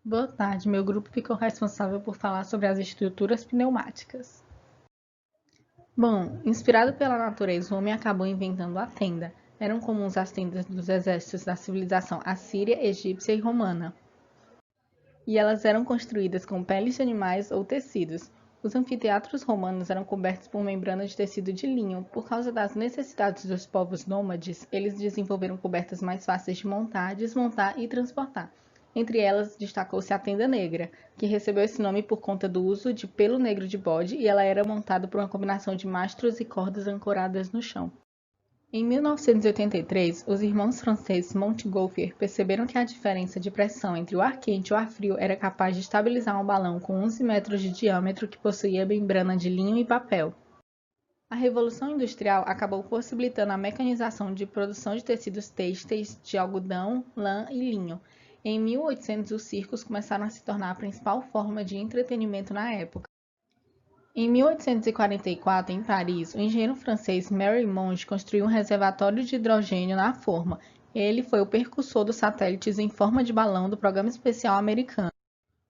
Boa tarde, meu grupo ficou responsável por falar sobre as estruturas pneumáticas. Bom, inspirado pela natureza, o homem acabou inventando a tenda. Eram comuns as tendas dos exércitos da civilização assíria, egípcia e romana. E elas eram construídas com peles de animais ou tecidos. Os anfiteatros romanos eram cobertos por membranas de tecido de linho. Por causa das necessidades dos povos nômades, eles desenvolveram cobertas mais fáceis de montar, desmontar e transportar. Entre elas, destacou-se a tenda negra, que recebeu esse nome por conta do uso de pelo negro de bode e ela era montada por uma combinação de mastros e cordas ancoradas no chão. Em 1983, os irmãos franceses Montgolfier perceberam que a diferença de pressão entre o ar quente e o ar frio era capaz de estabilizar um balão com 11 metros de diâmetro que possuía membrana de linho e papel. A Revolução Industrial acabou possibilitando a mecanização de produção de tecidos têxteis de algodão, lã e linho. Em 1800, os circos começaram a se tornar a principal forma de entretenimento na época. Em 1844, em Paris, o engenheiro francês Marie Monge construiu um reservatório de hidrogênio na forma. Ele foi o precursor dos satélites em forma de balão do Programa Espacial Americano.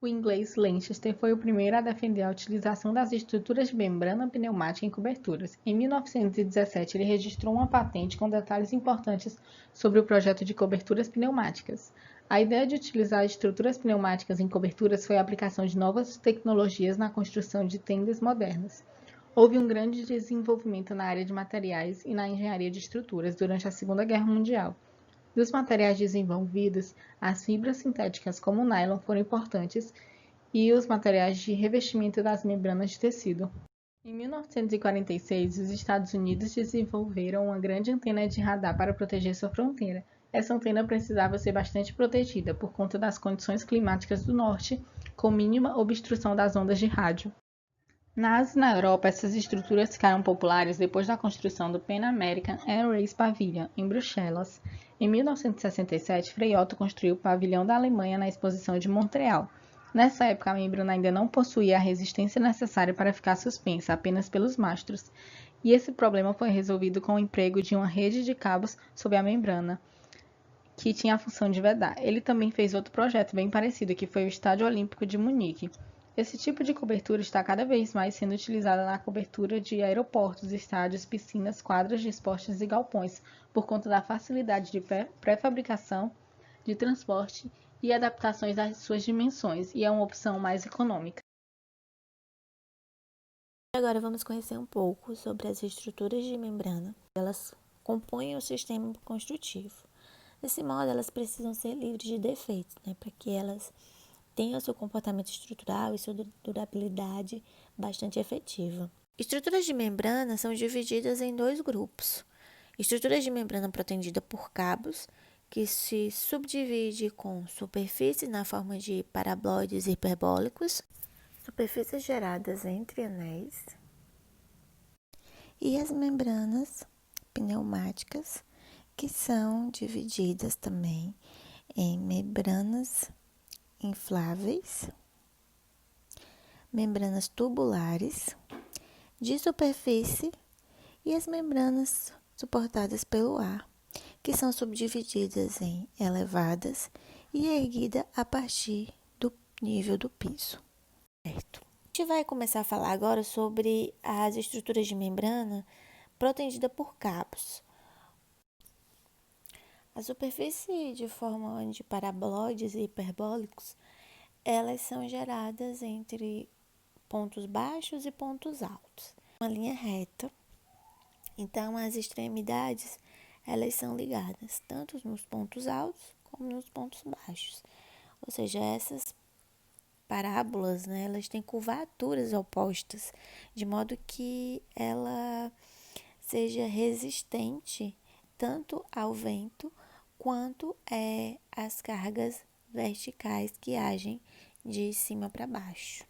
O inglês Lanchester foi o primeiro a defender a utilização das estruturas de membrana pneumática em coberturas. Em 1917, ele registrou uma patente com detalhes importantes sobre o projeto de coberturas pneumáticas. A ideia de utilizar estruturas pneumáticas em coberturas foi a aplicação de novas tecnologias na construção de tendas modernas. Houve um grande desenvolvimento na área de materiais e na engenharia de estruturas durante a Segunda Guerra Mundial. Dos materiais desenvolvidos, as fibras sintéticas como o nylon foram importantes e os materiais de revestimento das membranas de tecido. Em 1946, os Estados Unidos desenvolveram uma grande antena de radar para proteger sua fronteira. Essa antena precisava ser bastante protegida por conta das condições climáticas do norte, com mínima obstrução das ondas de rádio. Na Ásia e na Europa, essas estruturas ficaram populares depois da construção do Pan American Air Race Pavilion, em Bruxelas. Em 1967, Frei Otto construiu o pavilhão da Alemanha na Exposição de Montreal. Nessa época, a membrana ainda não possuía a resistência necessária para ficar suspensa apenas pelos mastros, e esse problema foi resolvido com o emprego de uma rede de cabos sob a membrana, que tinha a função de vedar. Ele também fez outro projeto bem parecido, que foi o Estádio Olímpico de Munique. Esse tipo de cobertura está cada vez mais sendo utilizada na cobertura de aeroportos, estádios, piscinas, quadras de esportes e galpões, por conta da facilidade de pré-fabricação, de transporte e adaptações às suas dimensões, e é uma opção mais econômica. Agora vamos conhecer um pouco sobre as estruturas de membrana. Elas compõem o sistema construtivo. Desse modo, elas precisam ser livres de defeitos, para que elas tenham seu comportamento estrutural e sua durabilidade bastante efetiva. Estruturas de membrana são divididas em dois grupos. Estruturas de membrana protendida por cabos, que se subdivide com superfícies na forma de paraboloides hiperbólicos, superfícies geradas entre anéis, e as membranas pneumáticas, que são divididas também em membranas infláveis, membranas tubulares, de superfície e as membranas suportadas pelo ar, que são subdivididas em elevadas e erguidas a partir do nível do piso. Certo. A gente vai começar a falar agora sobre as estruturas de membrana protegida por cabos. A superfície de forma de paraboloides e hiperbólicos, elas são geradas entre pontos baixos e pontos altos. Uma linha reta. Então, as extremidades, elas são ligadas tanto nos pontos altos como nos pontos baixos. Ou seja, essas parábolas, elas têm curvaturas opostas, de modo que ela seja resistente tanto ao vento quanto às cargas verticais que agem de cima para baixo.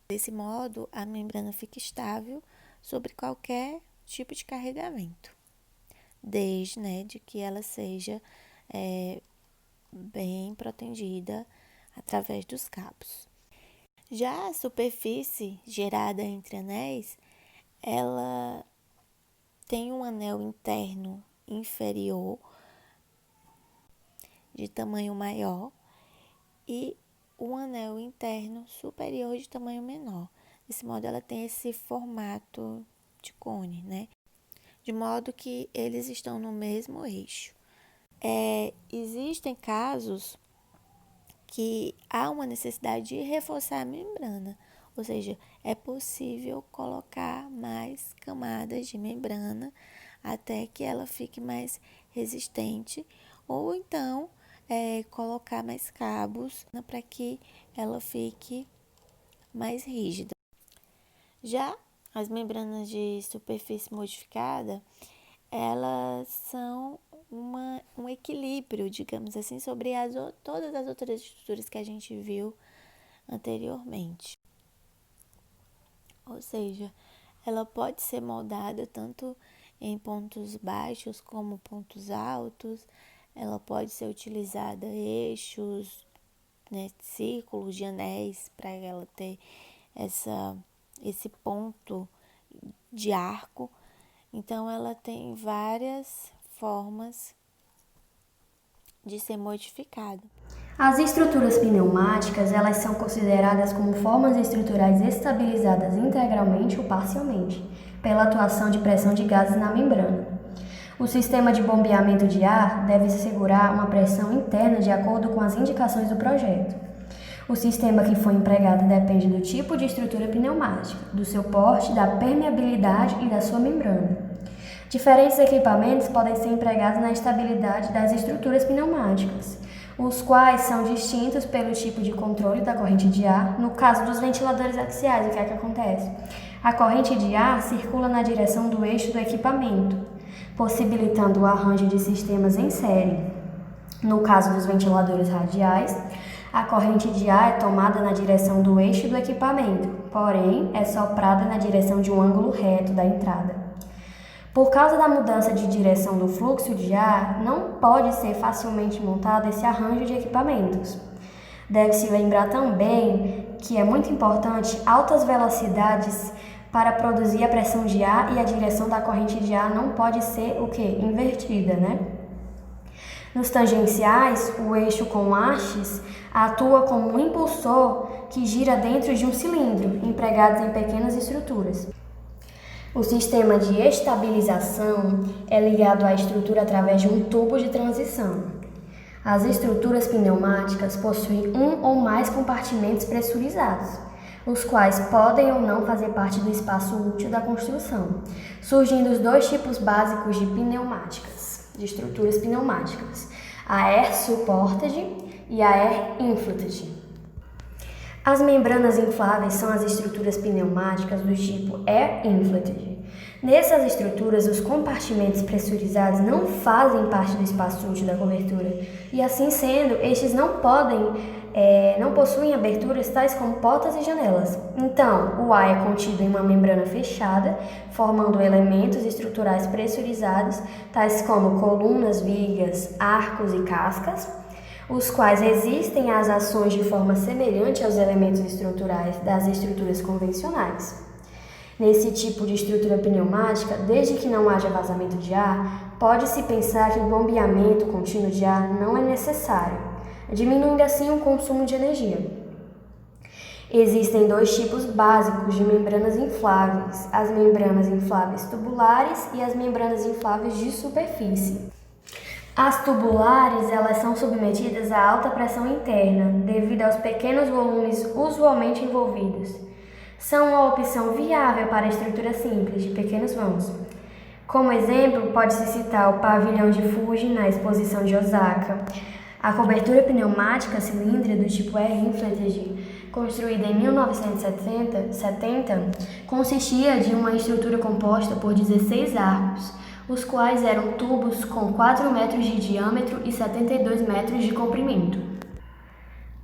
Desse modo, a membrana fica estável sobre qualquer tipo de carregamento, desde de que ela seja bem protegida através dos cabos. Já a superfície gerada entre anéis, ela tem um anel interno inferior de tamanho maior e um anel interno superior de tamanho menor. Desse modo, ela tem esse formato de cone, né? De modo que eles estão no mesmo eixo. Existem casos que há uma necessidade de reforçar a membrana, ou seja, é possível colocar mais camadas de membrana até que ela fique mais resistente, ou então colocar mais cabos para que ela fique mais rígida. Já as membranas de superfície modificada, elas são um equilíbrio, digamos assim, sobre todas as outras estruturas que a gente viu anteriormente. Ou seja, ela pode ser moldada tanto em pontos baixos como pontos altos, ela pode ser utilizada eixos, né, círculos de anéis para ela ter esse ponto de arco. Então, ela tem várias formas de ser modificada. As estruturas pneumáticas, elas são consideradas como formas estruturais estabilizadas integralmente ou parcialmente, pela atuação de pressão de gases na membrana. O sistema de bombeamento de ar deve assegurar uma pressão interna de acordo com as indicações do projeto. O sistema que foi empregado depende do tipo de estrutura pneumática, do seu porte, da permeabilidade e da sua membrana. Diferentes equipamentos podem ser empregados na estabilidade das estruturas pneumáticas, os quais são distintos pelo tipo de controle da corrente de ar. No caso dos ventiladores axiais, o que é que acontece? A corrente de ar circula na direção do eixo do equipamento, possibilitando o arranjo de sistemas em série. No caso dos ventiladores radiais, a corrente de ar é tomada na direção do eixo do equipamento, porém é soprada na direção de um ângulo reto da entrada. Por causa da mudança de direção do fluxo de ar, não pode ser facilmente montado esse arranjo de equipamentos. Deve-se lembrar também que é muito importante altas velocidades para produzir a pressão de ar e a direção da corrente de ar não pode ser invertida, né? Nos tangenciais, o eixo com hastes atua como um impulsor que gira dentro de um cilindro, empregado em pequenas estruturas. O sistema de estabilização é ligado à estrutura através de um tubo de transição. As estruturas pneumáticas possuem um ou mais compartimentos pressurizados, os quais podem ou não fazer parte do espaço útil da construção, surgindo os dois tipos básicos de pneumáticas, de estruturas pneumáticas, a air supported e a air inflated. As membranas infláveis são as estruturas pneumáticas do tipo air inflated. Nessas estruturas, os compartimentos pressurizados não fazem parte do espaço útil da cobertura, e assim sendo, estes não possuem aberturas tais como portas e janelas. Então, o ar é contido em uma membrana fechada, formando elementos estruturais pressurizados, tais como colunas, vigas, arcos e cascas, os quais resistem às ações de forma semelhante aos elementos estruturais das estruturas convencionais. Nesse tipo de estrutura pneumática, desde que não haja vazamento de ar, pode-se pensar que o bombeamento contínuo de ar não é necessário, diminuindo assim o consumo de energia. Existem dois tipos básicos de membranas infláveis, as membranas infláveis tubulares e as membranas infláveis de superfície. As tubulares, elas são submetidas a alta pressão interna, devido aos pequenos volumes usualmente envolvidos. São uma opção viável para estruturas simples, de pequenos vãos. Como exemplo, pode-se citar o pavilhão de Fuji na exposição de Osaka. A cobertura pneumática cilíndrica do tipo air inflated, construída em 1970, consistia de uma estrutura composta por 16 arcos, os quais eram tubos com 4 metros de diâmetro e 72 metros de comprimento.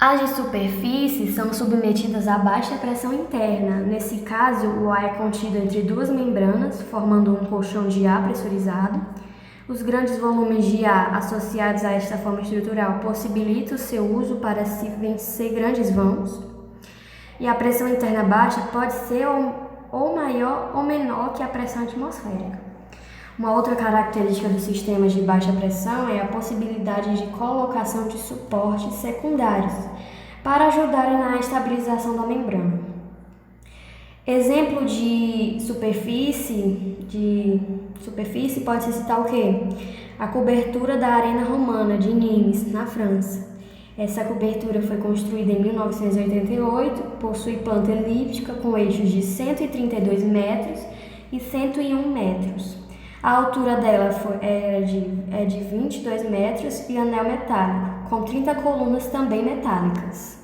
As de superfície são submetidas a baixa pressão interna. Nesse caso, o ar é contido entre duas membranas, formando um colchão de ar pressurizado. Os grandes volumes de ar associados a esta forma estrutural possibilitam o seu uso para se vencer grandes vãos. E a pressão interna baixa pode ser ou maior ou menor que a pressão atmosférica. Uma outra característica dos sistemas de baixa pressão é a possibilidade de colocação de suportes secundários para ajudarem na estabilização da membrana. Exemplo de superfície pode-se citar o quê? A cobertura da Arena Romana de Nimes, na França. Essa cobertura foi construída em 1988, possui planta elíptica com eixos de 132 metros e 101 metros. A altura dela é de 22 metros e anel metálico, com 30 colunas também metálicas.